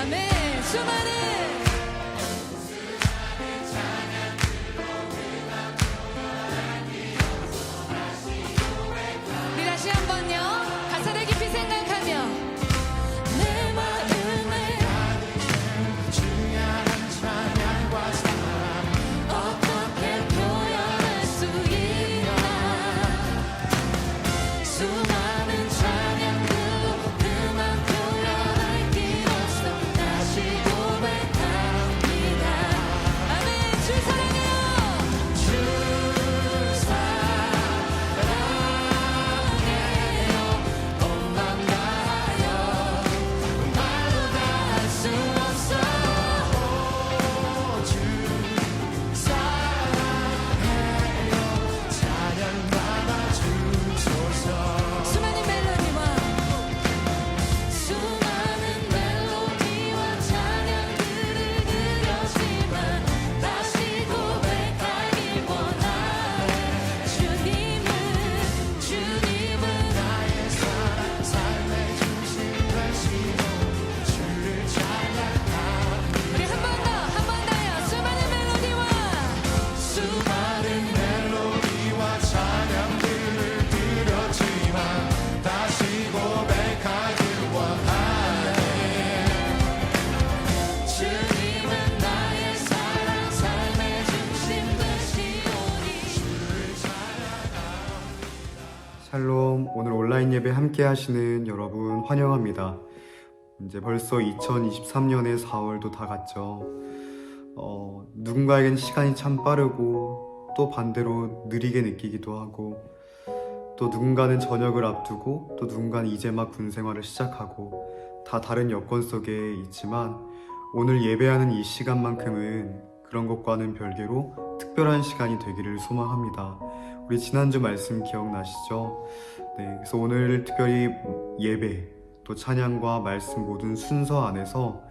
아멘. 수많은 우리 다시 한번요. 가사를 깊이 생각하며 내 마음에 어떻게 표현할 수 있나. 수많은 찬양들로 그만 표현할 길 없어 다시 고백합니다. 아멘. 주 사랑해요. 주 사랑해요. 온 맘 다하여 말로 다 할 수 없어. 주 사랑해요. 찬양 받아 주소서. 수많은 멜로디와 찬양들을 드렸지만 다시 고백하길 원하네. 주님은 나의 사랑 삶의 중심 되시고 주를 찬양합니다. 우리 한 번 더요. 수많은 멜로디와 찬양들을 드렸지만 다시 고백하길 원하네. 주님은 나의 사랑 삶의 중심 되시오니 주를 찬양합니다. 샬롬, 오늘 온라인 예배 함께 하시는 여러분 환영합니다. 이제 벌써 2023년의 4월도 다 갔죠. 누군가에겐 시간이 참 빠르고 또 반대로 느리게 느끼기도 하고, 또 누군가는 저녁을 앞두고 또 누군가는 이제 막 군 생활을 시작하고, 다 다른 여건 속에 있지만 오늘 예배하는 이 시간만큼은 그런 것과는 별개로 특별한 시간이 되기를 소망합니다. 우리 지난주 말씀 기억나시죠? 네, 그래서 오늘 특별히 예배, 또 찬양과 말씀 모든 순서 안에서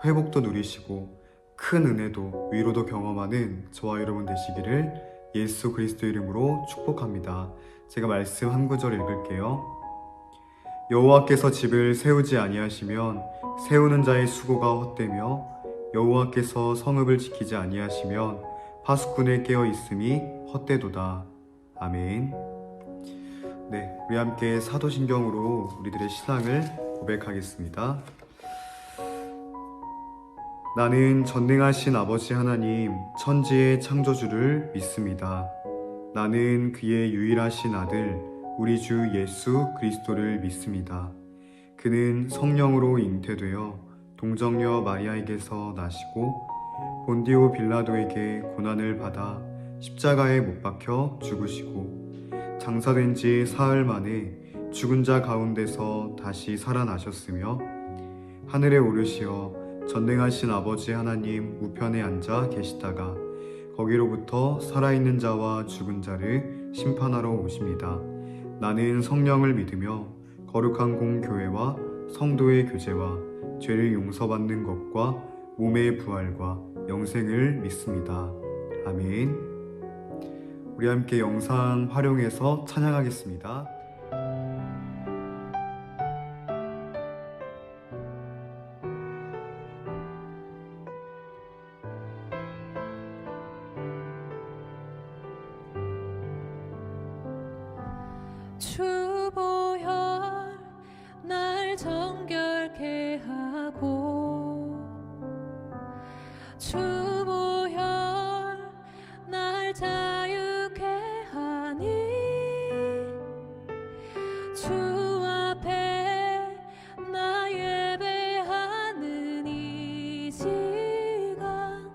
회복도 누리시고 큰 은혜도 위로도 경험하는 저와 여러분 되시기를 예수 그리스도 이름으로 축복합니다. 제가 말씀 한 구절 읽을게요. 여호와께서 집을 세우지 아니하시면 세우는 자의 수고가 헛되며 여호와께서 성읍을 지키지 아니하시면 파수꾼의 깨어 있음이 헛되도다. 아멘. 네, 우리 함께 사도신경으로 우리들의 신앙을 고백하겠습니다. 나는 전능하신 아버지 하나님 천지의 창조주를 믿습니다. 나는 그의 유일하신 아들 우리 주 예수 그리스도를 믿습니다. 그는 성령으로 잉태되어 동정녀 마리아에게서 나시고 본디오 빌라도에게 고난을 받아 십자가에 못 박혀 죽으시고 장사된 지 사흘 만에 죽은 자 가운데서 다시 살아나셨으며 하늘에 오르시어 전능하신 아버지 하나님 우편에 앉아 계시다가 거기로부터 살아있는 자와 죽은 자를 심판하러 오십니다. 나는 성령을 믿으며 거룩한 공교회와 성도의 교제와 죄를 용서받는 것과 몸의 부활과 영생을 믿습니다. 아멘. 우리 함께 영상 활용해서 찬양하겠습니다. 주보혈 날 정결케 하고 주보혈 날 자유케 하니 주 앞에 나 예배하는 이 시간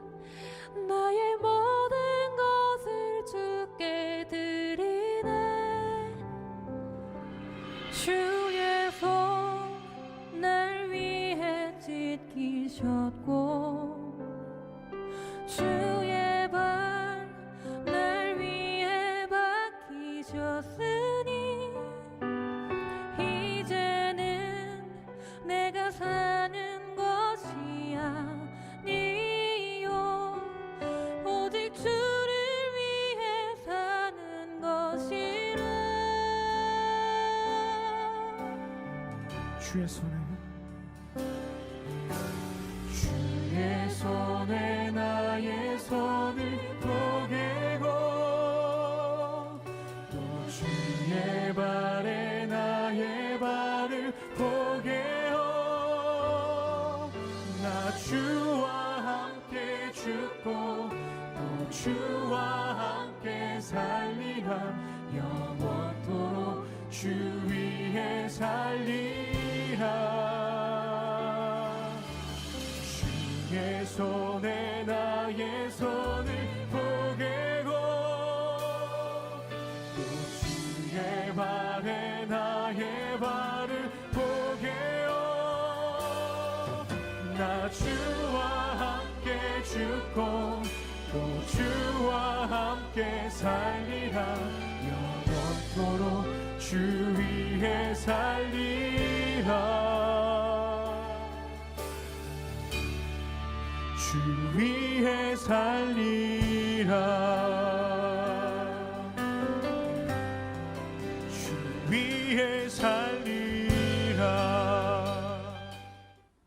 나의 모든 것을 주께 드리네. 주의 손 날 위해 찢기셨고 주의 발 날 위해 박히셨으니 이제는 내가 사는 것이 아니요 오직 주를 위해 사는 것이라. 주의 손에 주의 손에 나의 손을 보게고 또 주의 발에 나의 발을 보게요. 나 주와 함께 죽고 또 주와 함께 살리라. 영원토록 주 위에 살리라. 주 위에 살리라. 주 위에 살리라.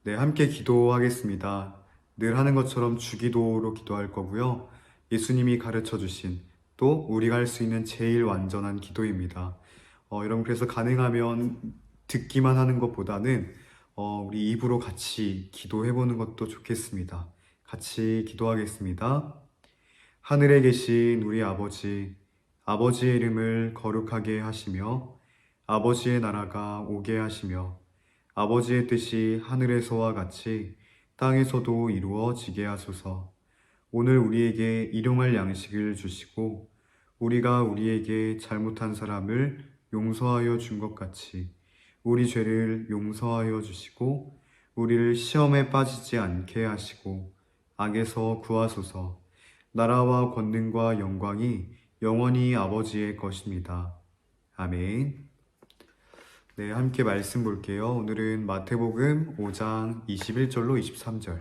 네, 함께 기도하겠습니다. 늘 하는 것처럼 주기도로 기도할 거고요. 예수님이 가르쳐 주신 또 우리가 할 수 있는 제일 완전한 기도입니다. 여러분, 그래서 가능하면 듣기만 하는 것보다는 우리 입으로 같이 기도해보는 것도 좋겠습니다. 같이 기도하겠습니다. 하늘에 계신 우리 아버지, 아버지의 이름을 거룩하게 하시며 아버지의 나라가 오게 하시며 아버지의 뜻이 하늘에서와 같이 땅에서도 이루어지게 하소서. 오늘 우리에게 일용할 양식을 주시고 우리가 우리에게 잘못한 사람을 용서하여 준 것 같이 우리 죄를 용서하여 주시고 우리를 시험에 빠지지 않게 하시고 악에서 구하소서. 나라와 권능과 영광이 영원히 아버지의 것입니다. 아멘. 네, 함께 말씀 볼게요. 오늘은 마태복음 5장 21절로 23절.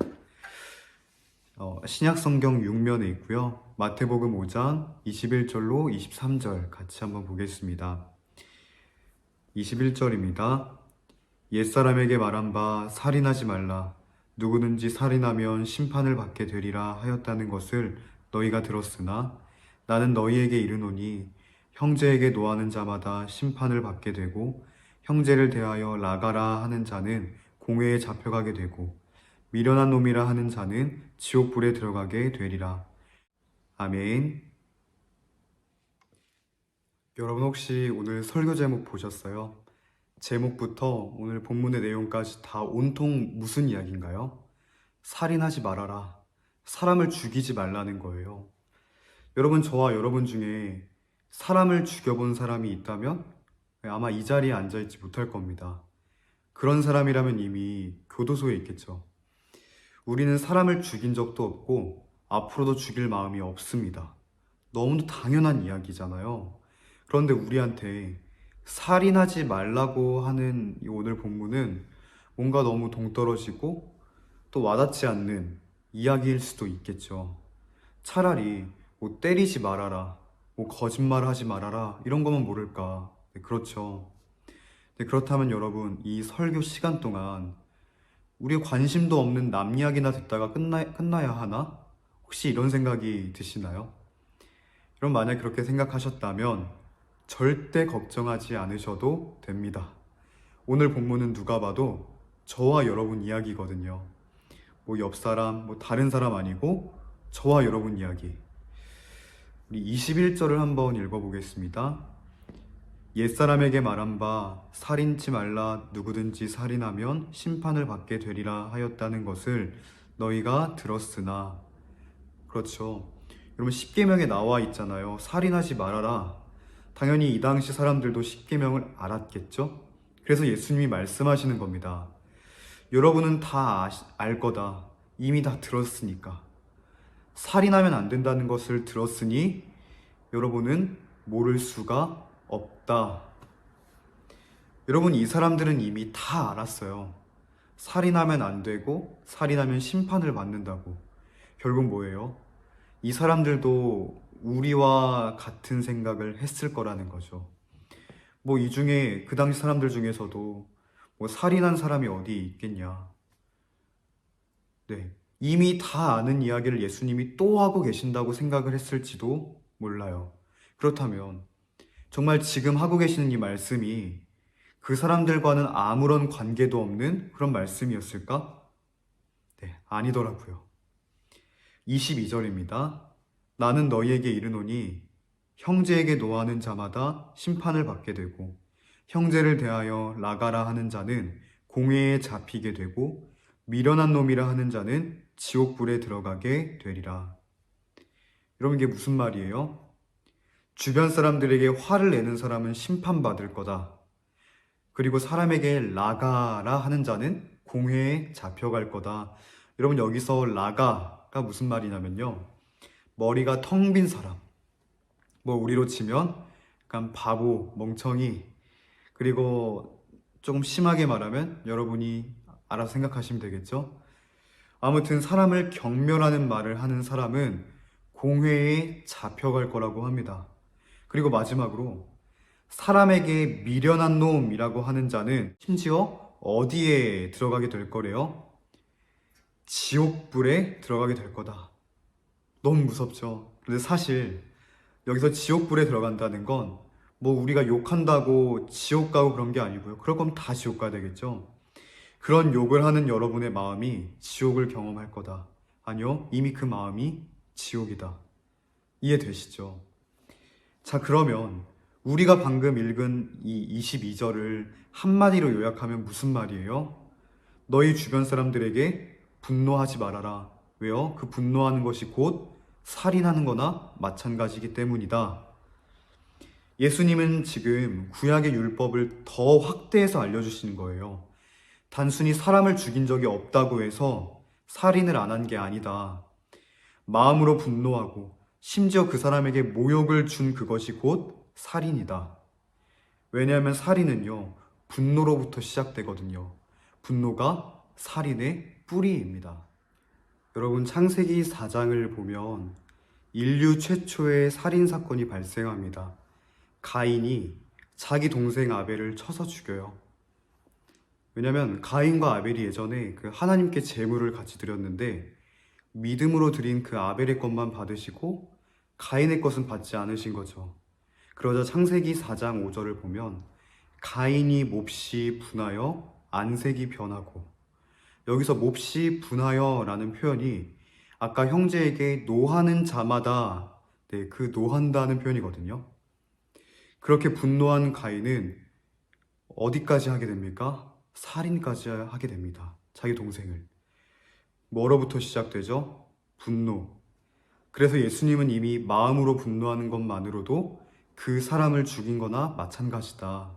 신약성경 6면에 있고요. 마태복음 5장 21절로 23절 같이 한번 보겠습니다. 21절입니다. 옛사람에게 말한 바 살인하지 말라. 누구든지 살인하면 심판을 받게 되리라 하였다는 것을 너희가 들었으나 나는 너희에게 이르노니 형제에게 노하는 자마다 심판을 받게 되고 형제를 대하여 나가라 하는 자는 공회에 잡혀가게 되고 미련한 놈이라 하는 자는 지옥불에 들어가게 되리라. 아멘. 여러분, 혹시 오늘 설교 제목 보셨어요? 제목부터 오늘 본문의 내용까지 다 온통 무슨 이야기인가요? 살인하지 말아라. 사람을 죽이지 말라는 거예요. 여러분, 저와 여러분 중에 사람을 죽여본 사람이 있다면 아마 이 자리에 앉아있지 못할 겁니다. 그런 사람이라면 이미 교도소에 있겠죠. 우리는 사람을 죽인 적도 없고 앞으로도 죽일 마음이 없습니다. 너무도 당연한 이야기잖아요. 그런데 우리한테 살인하지 말라고 하는 이 오늘 본문은 뭔가 너무 동떨어지고 또 와닿지 않는 이야기일 수도 있겠죠. 차라리 뭐 때리지 말아라, 뭐 거짓말하지 말아라 이런 거면 모를까. 네, 그렇죠. 네, 그렇다면 여러분, 이 설교 시간 동안 우리의 관심도 없는 남 이야기나 듣다가 끝나야 하나? 혹시 이런 생각이 드시나요? 여러분, 만약 그렇게 생각하셨다면 절대 걱정하지 않으셔도 됩니다. 오늘 본문은 누가 봐도 저와 여러분 이야기거든요. 뭐 옆 사람, 뭐 다른 사람 아니고 저와 여러분 이야기. 우리 21절을 한번 읽어보겠습니다. 옛사람에게 말한 바 살인치 말라. 누구든지 살인하면 심판을 받게 되리라 하였다는 것을 너희가 들었으나. 그렇죠. 여러분, 십계명에 나와 있잖아요. 살인하지 말아라. 당연히 이 당시 사람들도 십계명을 알았겠죠? 그래서 예수님이 말씀하시는 겁니다. 여러분은 다 알 거다. 이미 다 들었으니까. 살인하면 안 된다는 것을 들었으니 여러분은 모를 수가 없다. 여러분, 이 사람들은 이미 다 알았어요. 살인하면 안 되고 살인하면 심판을 받는다고. 결국 뭐예요? 이 사람들도 우리와 같은 생각을 했을 거라는 거죠. 뭐 이 중에 그 당시 사람들 중에서도 뭐 살인한 사람이 어디 있겠냐. 네, 이미 다 아는 이야기를 예수님이 또 하고 계신다고 생각을 했을지도 몰라요. 그렇다면 정말 지금 하고 계시는 이 말씀이 그 사람들과는 아무런 관계도 없는 그런 말씀이었을까? 네, 아니더라고요. 22절입니다. 나는 너희에게 이르노니 형제에게 노하는 자마다 심판을 받게 되고 형제를 대하여 나가라 하는 자는 공회에 잡히게 되고 미련한 놈이라 하는 자는 지옥불에 들어가게 되리라. 여러분, 이게 무슨 말이에요? 주변 사람들에게 화를 내는 사람은 심판받을 거다. 그리고 사람에게 라가라 하는 자는 공회에 잡혀갈 거다. 여러분, 여기서 라가가 무슨 말이냐면요, 머리가 텅 빈 사람, 뭐 우리로 치면 약간 바보, 멍청이, 그리고 조금 심하게 말하면 여러분이 알아서 생각하시면 되겠죠? 아무튼 사람을 경멸하는 말을 하는 사람은 공회에 잡혀갈 거라고 합니다. 그리고 마지막으로 사람에게 미련한 놈이라고 하는 자는 심지어 어디에 들어가게 될 거래요? 지옥불에 들어가게 될 거다. 너무 무섭죠? 근데 사실 여기서 지옥불에 들어간다는 건 뭐 우리가 욕한다고 지옥 가고 그런 게 아니고요. 그럴 거면 다 지옥 가야 되겠죠? 그런 욕을 하는 여러분의 마음이 지옥을 경험할 거다. 아니요, 이미 그 마음이 지옥이다. 이해되시죠? 자, 그러면 우리가 방금 읽은 이 22절을 한마디로 요약하면 무슨 말이에요? 너희 주변 사람들에게 분노하지 말아라. 왜요? 그 분노하는 것이 곧 살인하는 거나 마찬가지이기 때문이다. 예수님은 지금 구약의 율법을 더 확대해서 알려주시는 거예요. 단순히 사람을 죽인 적이 없다고 해서 살인을 안 한 게 아니다. 마음으로 분노하고 심지어 그 사람에게 모욕을 준 그것이 곧 살인이다. 왜냐하면 살인은요, 분노로부터 시작되거든요. 분노가 살인의 뿌리입니다. 여러분, 창세기 4장을 보면 인류 최초의 살인 사건이 발생합니다. 가인이 자기 동생 아벨을 쳐서 죽여요. 왜냐면 가인과 아벨이 예전에 그 하나님께 제물을 같이 드렸는데 믿음으로 드린 그 아벨의 것만 받으시고 가인의 것은 받지 않으신 거죠. 그러자 창세기 4장 5절을 보면 가인이 몹시 분하여 안색이 변하고, 여기서 몹시 분하여 라는 표현이 아까 형제에게 노하는 자마다, 그 노한다는 표현이거든요. 그렇게 분노한 가인은 어디까지 하게 됩니까? 살인까지 하게 됩니다. 자기 동생을. 뭐로부터 시작되죠? 분노. 그래서 예수님은 이미 마음으로 분노하는 것만으로도 그 사람을 죽인 거나 마찬가지다.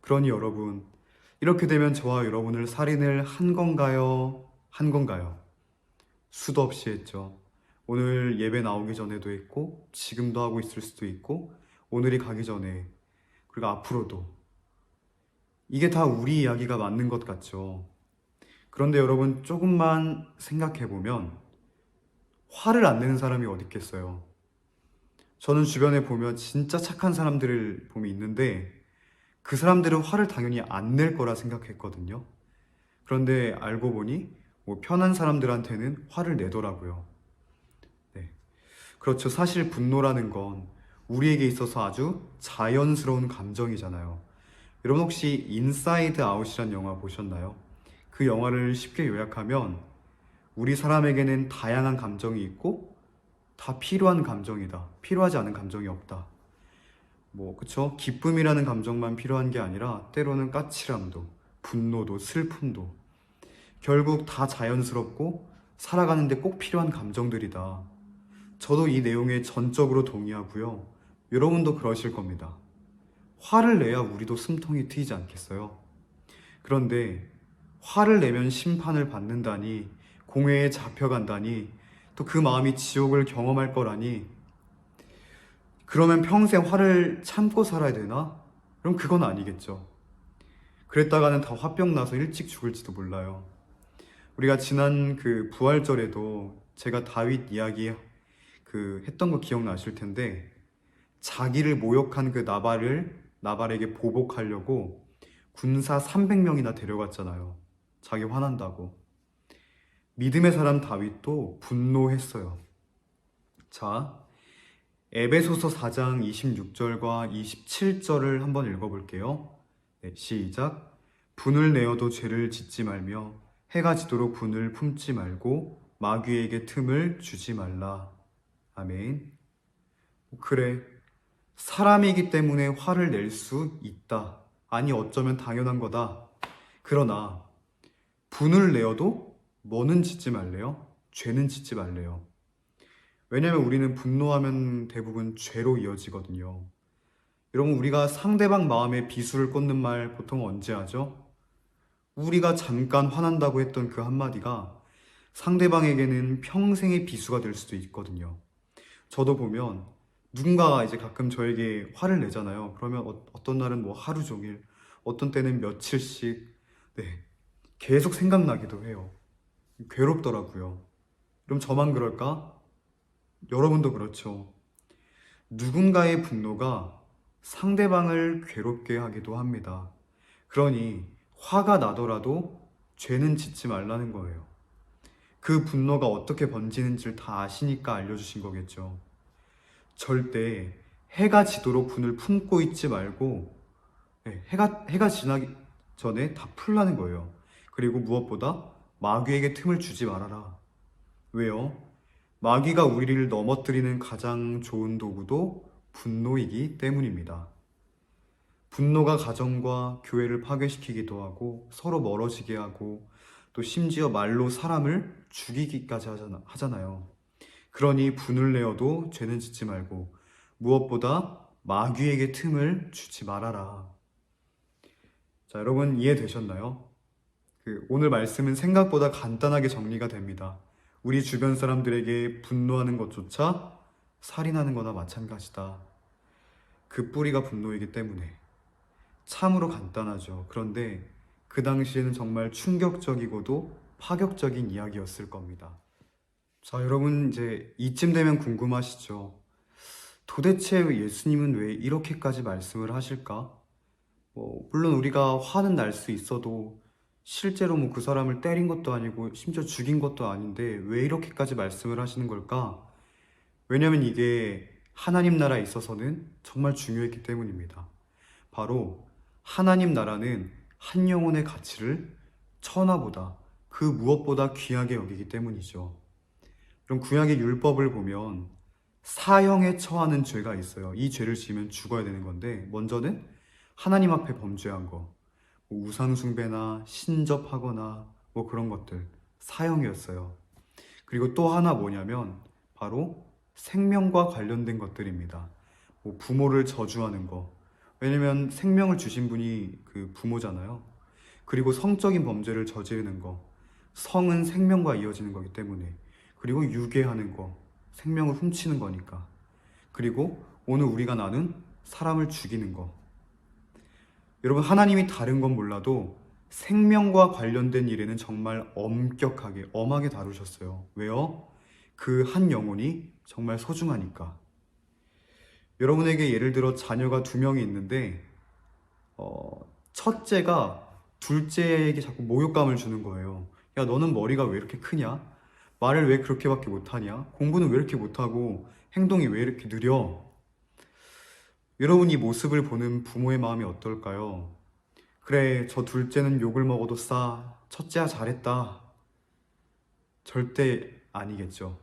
그러니 여러분, 이렇게 되면 저와 여러분을 살인을 한 건가요? 한 건가요? 수도 없이 했죠. 오늘 예배 나오기 전에도 했고, 지금도 하고 있을 수도 있고, 오늘이 가기 전에, 그리고 앞으로도. 이게 다 우리 이야기가 맞는 것 같죠. 그런데 여러분, 조금만 생각해보면 화를 안 내는 사람이 어디 있겠어요? 저는 주변에 보면 진짜 착한 사람들을 보면 있는데 그 사람들은 화를 당연히 안 낼 거라 생각했거든요. 그런데 알고 보니 뭐 편한 사람들한테는 화를 내더라고요. 네. 그렇죠. 사실 분노라는 건 우리에게 있어서 아주 자연스러운 감정이잖아요. 여러분, 혹시 인사이드 아웃이란 영화 보셨나요? 그 영화를 쉽게 요약하면 우리 사람에게는 다양한 감정이 있고 다 필요한 감정이다. 필요하지 않은 감정이 없다. 뭐 그쵸? 기쁨이라는 감정만 필요한 게 아니라 때로는 까칠함도, 분노도, 슬픔도 결국 다 자연스럽고 살아가는데 꼭 필요한 감정들이다. 저도 이 내용에 전적으로 동의하고요. 여러분도 그러실 겁니다. 화를 내야 우리도 숨통이 트이지 않겠어요? 그런데 화를 내면 심판을 받는다니, 공회에 잡혀간다니, 또 그 마음이 지옥을 경험할 거라니, 그러면 평생 화를 참고 살아야 되나? 그럼 그건 아니겠죠. 그랬다가는 다 화병 나서 일찍 죽을지도 몰라요. 우리가 지난 그 부활절에도 제가 다윗 이야기 했던 거 기억나실 텐데, 자기를 모욕한 그 나발에게 보복하려고 군사 300명이나 데려갔잖아요. 자기 화난다고. 믿음의 사람 다윗도 분노했어요. 자, 에베소서 4장 26절과 27절을 한번 읽어볼게요. 네, 시작. 분을 내어도 죄를 짓지 말며 해가 지도록 분을 품지 말고 마귀에게 틈을 주지 말라. 아멘. 그래, 사람이기 때문에 화를 낼 수 있다. 아니, 어쩌면 당연한 거다. 그러나 분을 내어도 뭐는 짓지 말래요? 죄는 짓지 말래요. 왜냐면 우리는 분노하면 대부분 죄로 이어지거든요. 여러분, 우리가 상대방 마음에 비수를 꽂는 말 보통 언제 하죠? 우리가 잠깐 화난다고 했던 그 한마디가 상대방에게는 평생의 비수가 될 수도 있거든요. 저도 보면 누군가가 이제 가끔 저에게 화를 내잖아요. 그러면 어떤 날은 뭐 하루 종일, 어떤 때는 며칠씩, 네, 계속 생각나기도 해요. 괴롭더라고요. 그럼 저만 그럴까? 여러분도 그렇죠. 누군가의 분노가 상대방을 괴롭게 하기도 합니다. 그러니 화가 나더라도 죄는 짓지 말라는 거예요. 그 분노가 어떻게 번지는지를 다 아시니까 알려주신 거겠죠. 절대 해가 지도록 분을 품고 있지 말고, 네, 해가 지나기 전에 다 풀라는 거예요. 그리고 무엇보다 마귀에게 틈을 주지 말아라. 왜요? 마귀가 우리를 넘어뜨리는 가장 좋은 도구도 분노이기 때문입니다. 분노가 가정과 교회를 파괴시키기도 하고 서로 멀어지게 하고 또 심지어 말로 사람을 죽이기까지 하잖아요. 그러니 분을 내어도 죄는 짓지 말고 무엇보다 마귀에게 틈을 주지 말아라. 자, 여러분 이해되셨나요? 오늘 말씀은 생각보다 간단하게 정리가 됩니다. 우리 주변 사람들에게 분노하는 것조차 살인하는 거나 마찬가지다. 그 뿌리가 분노이기 때문에. 참으로 간단하죠. 그런데 그 당시에는 정말 충격적이고도 파격적인 이야기였을 겁니다. 자, 여러분 이제 이쯤 되면 궁금하시죠? 도대체 예수님은 왜 이렇게까지 말씀을 하실까? 물론 우리가 화는 날 수 있어도 실제로 그 사람을 때린 것도 아니고 심지어 죽인 것도 아닌데 왜 이렇게까지 말씀을 하시는 걸까? 왜냐면 이게 하나님 나라에 있어서는 정말 중요했기 때문입니다. 바로 하나님 나라는 한 영혼의 가치를 천하보다 그 무엇보다 귀하게 여기기 때문이죠. 그럼 구약의 율법을 보면 사형에 처하는 죄가 있어요. 이 죄를 지으면 죽어야 되는 건데 먼저는 하나님 앞에 범죄한 거, 우상 숭배나 신접하거나 그런 것들 사형이었어요. 그리고 또 하나 뭐냐면 바로 생명과 관련된 것들입니다. 부모를 저주하는 거, 왜냐면 생명을 주신 분이 그 부모잖아요. 그리고 성적인 범죄를 저지르는 거, 성은 생명과 이어지는 거기 때문에. 그리고 유괴하는 거, 생명을 훔치는 거니까. 그리고 오늘 우리가 나눈 사람을 죽이는 거. 여러분, 하나님이 다른 건 몰라도 생명과 관련된 일에는 정말 엄격하게, 엄하게 다루셨어요. 왜요? 그 한 영혼이 정말 소중하니까. 여러분에게 예를 들어 자녀가 2명이 있는데 첫째가 둘째에게 자꾸 모욕감을 주는 거예요. 야, 너는 머리가 왜 이렇게 크냐? 말을 왜 그렇게밖에 못하냐? 공부는 왜 이렇게 못하고 행동이 왜 이렇게 느려? 여러분, 이 모습을 보는 부모의 마음이 어떨까요? 그래, 저 둘째는 욕을 먹어도 싸. 첫째야 잘했다. 절대 아니겠죠.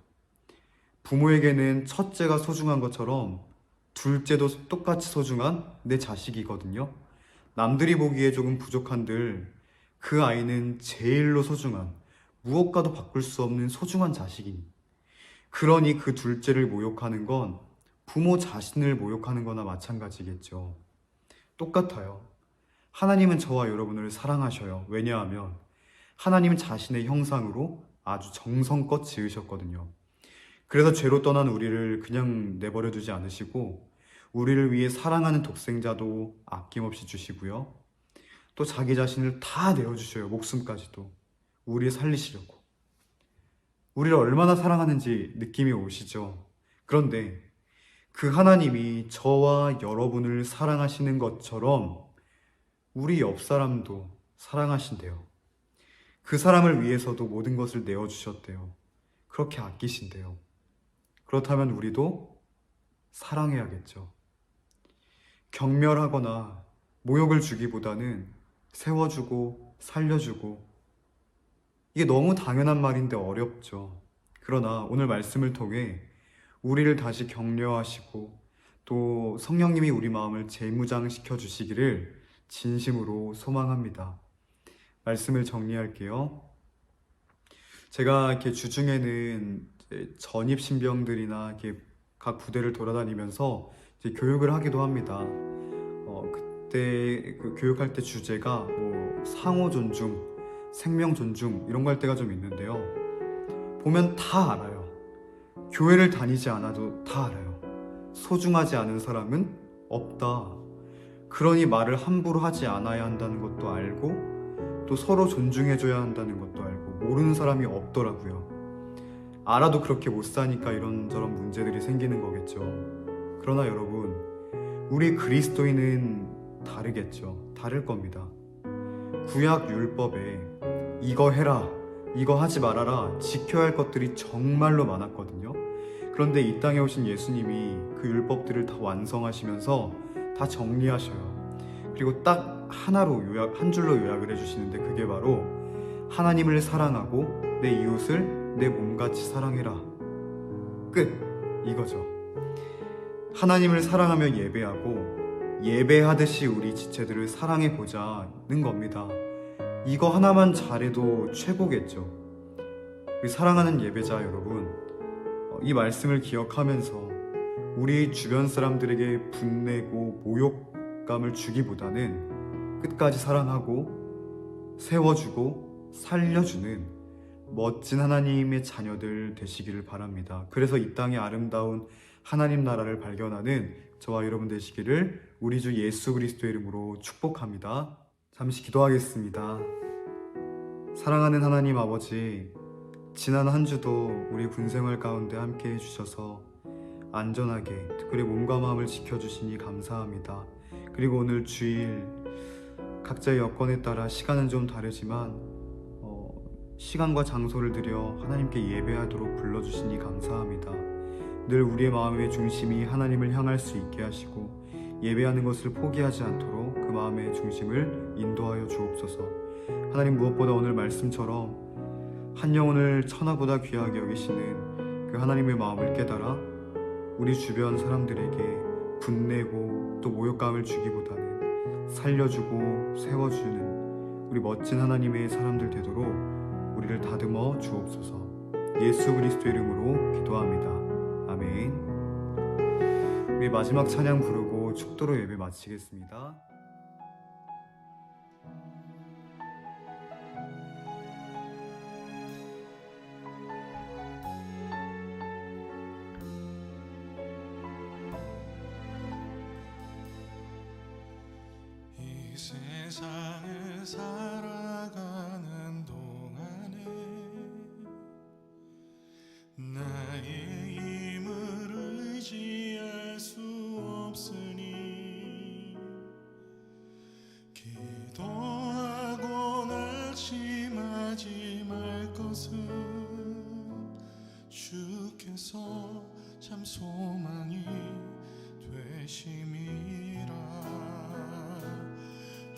부모에게는 첫째가 소중한 것처럼 둘째도 똑같이 소중한 내 자식이거든요. 남들이 보기에 조금 부족한들 그 아이는 제일로 소중한, 무엇과도 바꿀 수 없는 소중한 자식이니. 그러니 그 둘째를 모욕하는 건 부모 자신을 모욕하는 거나 마찬가지겠죠. 똑같아요. 하나님은 저와 여러분을 사랑하셔요. 왜냐하면 하나님은 자신의 형상으로 아주 정성껏 지으셨거든요. 그래서 죄로 떠난 우리를 그냥 내버려 두지 않으시고 우리를 위해 사랑하는 독생자도 아낌없이 주시고요. 또 자기 자신을 다 내어주셔요. 목숨까지도. 우리를 살리시려고. 우리를 얼마나 사랑하는지 느낌이 오시죠? 그런데 그 하나님이 저와 여러분을 사랑하시는 것처럼 우리 옆 사람도 사랑하신대요. 그 사람을 위해서도 모든 것을 내어주셨대요. 그렇게 아끼신대요. 그렇다면 우리도 사랑해야겠죠. 경멸하거나 모욕을 주기보다는 세워주고 살려주고, 이게 너무 당연한 말인데 어렵죠. 그러나 오늘 말씀을 통해 우리를 다시 격려하시고 또 성령님이 우리 마음을 재무장시켜 주시기를 진심으로 소망합니다. 말씀을 정리할게요. 제가 이렇게 주중에는 이제 전입 신병들이나 이렇게 각 부대를 돌아다니면서 이제 교육을 하기도 합니다. 그때 그 교육할 때 주제가 뭐 상호 존중, 생명 존중 이런 거 할 때가 좀 있는데요. 보면 다 알아요. 교회를 다니지 않아도 다 알아요. 소중하지 않은 사람은 없다. 그러니 말을 함부로 하지 않아야 한다는 것도 알고 또 서로 존중해줘야 한다는 것도 알고 모르는 사람이 없더라고요. 알아도 그렇게 못 사니까 이런저런 문제들이 생기는 거겠죠. 그러나 여러분, 우리 그리스도인은 다르겠죠. 다를 겁니다. 구약 율법에 이거 해라, 이거 하지 말아라 지켜야 할 것들이 정말로 많았거든요. 그런데 이 땅에 오신 예수님이 그 율법들을 다 완성하시면서 다 정리하셔요. 그리고 딱 하나로 한 줄로 요약을 해주시는데 그게 바로 하나님을 사랑하고 내 이웃을 내 몸같이 사랑해라. 끝! 이거죠. 하나님을 사랑하며 예배하고 예배하듯이 우리 지체들을 사랑해보자는 겁니다. 이거 하나만 잘해도 최고겠죠. 우리 사랑하는 예배자 여러분, 이 말씀을 기억하면서 우리 주변 사람들에게 분내고 모욕감을 주기보다는 끝까지 사랑하고 세워주고 살려주는 멋진 하나님의 자녀들 되시기를 바랍니다. 그래서 이 땅의 아름다운 하나님 나라를 발견하는 저와 여러분 되시기를 우리 주 예수 그리스도의 이름으로 축복합니다. 잠시 기도하겠습니다. 사랑하는 하나님 아버지, 지난 한 주도 우리 군생활 가운데 함께 해주셔서 안전하게 특별히 몸과 마음을 지켜주시니 감사합니다. 그리고 오늘 주일 각자의 여건에 따라 시간은 좀 다르지만 시간과 장소를 들여 하나님께 예배하도록 불러주시니 감사합니다. 늘 우리의 마음의 중심이 하나님을 향할 수 있게 하시고 예배하는 것을 포기하지 않도록 그 마음의 중심을 인도하여 주옵소서. 하나님, 무엇보다 오늘 말씀처럼 한 영혼을 천하보다 귀하게 여기시는 그 하나님의 마음을 깨달아 우리 주변 사람들에게 분내고 또 모욕감을 주기보다는 살려주고 세워주는 우리 멋진 하나님의 사람들 되도록 우리를 다듬어 주옵소서. 예수 그리스도 이름으로 기도합니다. 아멘. 우리 마지막 찬양 부르고 축도로 예배 마치겠습니다. 이 세상을 살아가는 동안에 나의 힘을 의지할 수 없으니 기도하고 낙심하지 말 것은 주께서 참 소망이 되심이라.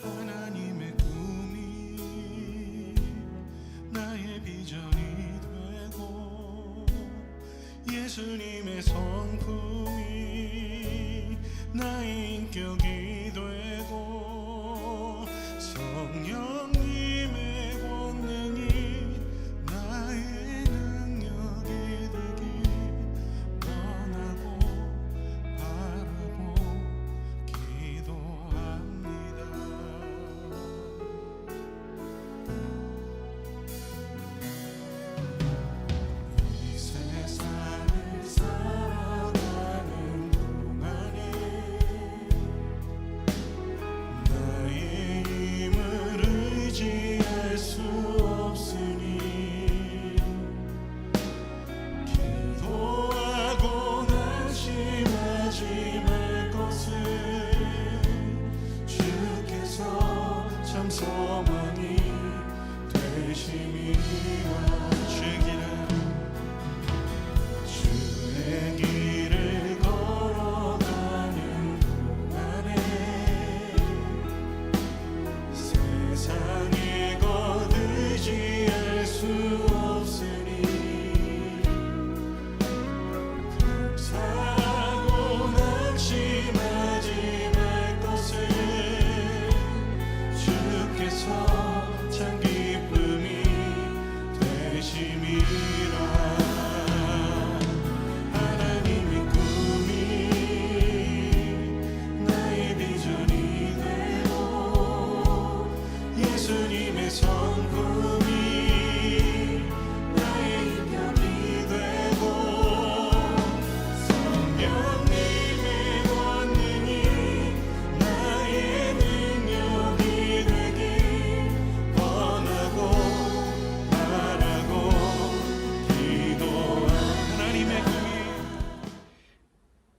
하나님의 꿈이 나의 비전이 되고 예수님의 성품이 나의 인격이 되고 성령님의 권능이 나의 능력이 되길 원하고 바라고 기도합니다. 이 세상을 살아가는 동안에 나의 힘을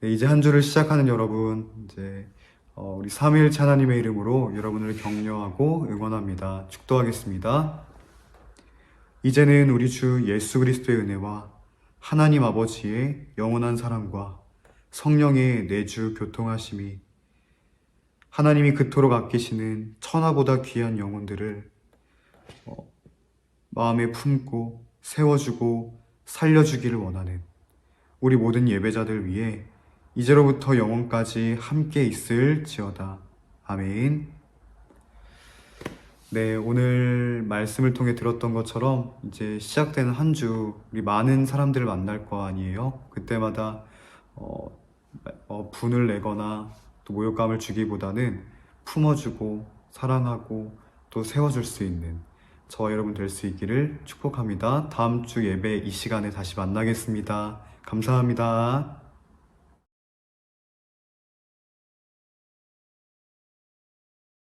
네, 이제 한 주를 시작하는 여러분, 이제 우리 삼위일체 하나님의 이름으로 여러분을 격려하고 응원합니다. 축도하겠습니다. 이제는 우리 주 예수 그리스도의 은혜와 하나님 아버지의 영원한 사랑과 성령의 내주 교통하심이 하나님이 그토록 아끼시는 천하보다 귀한 영혼들을 마음에 품고 세워주고 살려주기를 원하는 우리 모든 예배자들 위해 이제로부터 영원까지 함께 있을지어다. 아멘. 네, 오늘 말씀을 통해 들었던 것처럼 이제 시작되는 한 주 우리 많은 사람들을 만날 거 아니에요? 그때마다 분을 내거나 또 모욕감을 주기보다는 품어주고 사랑하고 또 세워줄 수 있는 저와 여러분 될 수 있기를 축복합니다. 다음 주 예배 이 시간에 다시 만나겠습니다. 감사합니다.